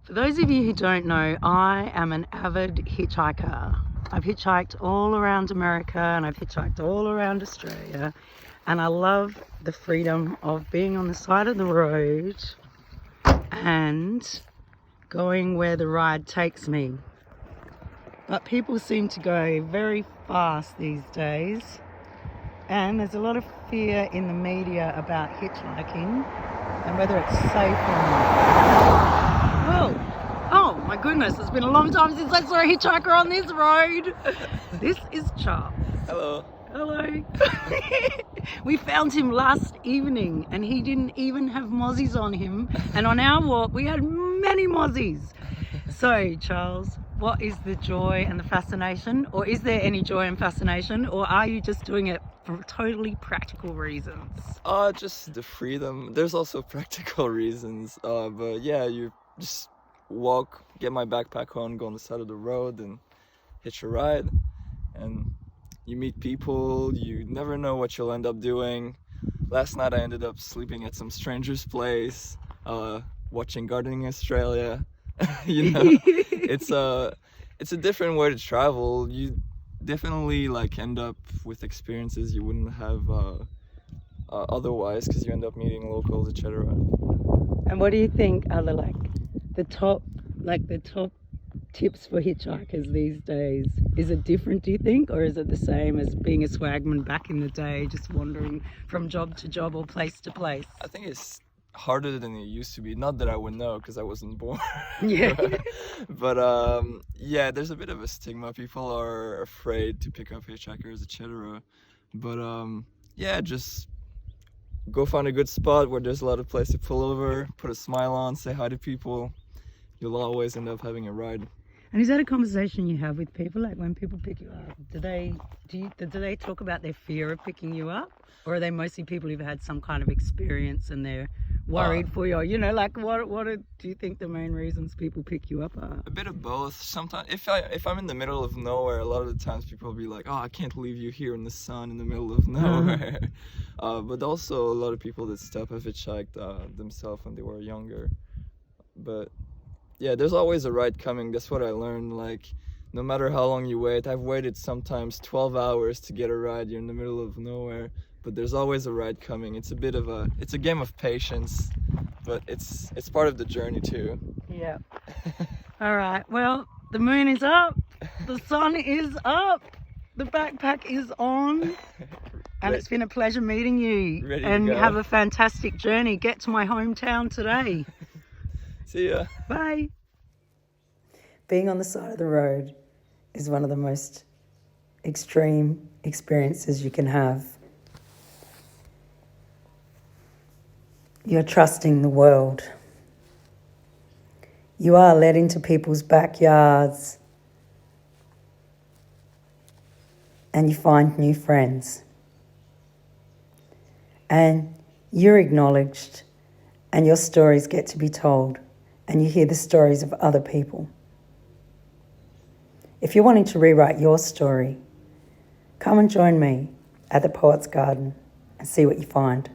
For those of you who don't know, I am an avid hitchhiker. I've hitchhiked all around America and I've hitchhiked all around Australia, and I love the freedom of being on the side of the road and going where the ride takes me. But people seem to go very fast these days, and there's a lot of fear in the media about hitchhiking and whether it's safe or not. Whoa! Oh my goodness, it's been a long time since I saw a hitchhiker on this road. This is Charles. Hello. Hello. We found him last evening and he didn't even have mozzies on him, and on our walk we had many mozzies. So Charles, what is the joy and the fascination, or is there any joy and fascination, or are you just doing it for totally practical reasons? Just the freedom. There's also practical reasons. But yeah, you just walk, get my backpack on, go on the side of the road and hitch a ride. And you meet people, you never know what you'll end up doing. Last night I ended up sleeping at some stranger's place, watching Gardening Australia. It's a different way to travel. You definitely end up with experiences you wouldn't have otherwise, because you end up meeting locals, etc. And what do you think are the top tips for hitchhikers these days? Is it different, do you think, or is it the same as being a swagman back in the day, just wandering from job to job or place to place? I think it's harder than it used to be. Not that I would know, because I wasn't born. Yeah. But yeah, there's a bit of a stigma. People are afraid to pick up hitchhikers, etc. But yeah, just go find a good spot where there's a lot of place to pull over, put a smile on, say hi to people. You'll always end up having a ride. And is that a conversation you have with people? Like when people pick you up, do they talk about their fear of picking you up, or are they mostly people who've had some kind of experience and they're worried for you? What do you think the main reasons people pick you up are? A bit of both. Sometimes, if I'm in the middle of nowhere, a lot of the times people will be like, "Oh, I can't leave you here in the sun in the middle of nowhere." But also a lot of people that stop have hitchhiked themselves when they were younger. But yeah, there's always a ride coming. That's what I learned. No matter how long you wait, I've waited sometimes 12 hours to get a ride. You're in the middle of nowhere, but there's always a ride coming. It's a game of patience, but it's part of the journey too. Yeah. All right. Well, the moon is up, the sun is up, the backpack is on, and it's been a pleasure meeting you. Ready to and go. have a fantastic journey. Get to my hometown today. See ya. Bye. Being on the side of the road is one of the most extreme experiences you can have. You're trusting the world. You are led into people's backyards and you find new friends. And you're acknowledged and your stories get to be told and you hear the stories of other people. If you're wanting to rewrite your story, come and join me at the Poets Garden and see what you find.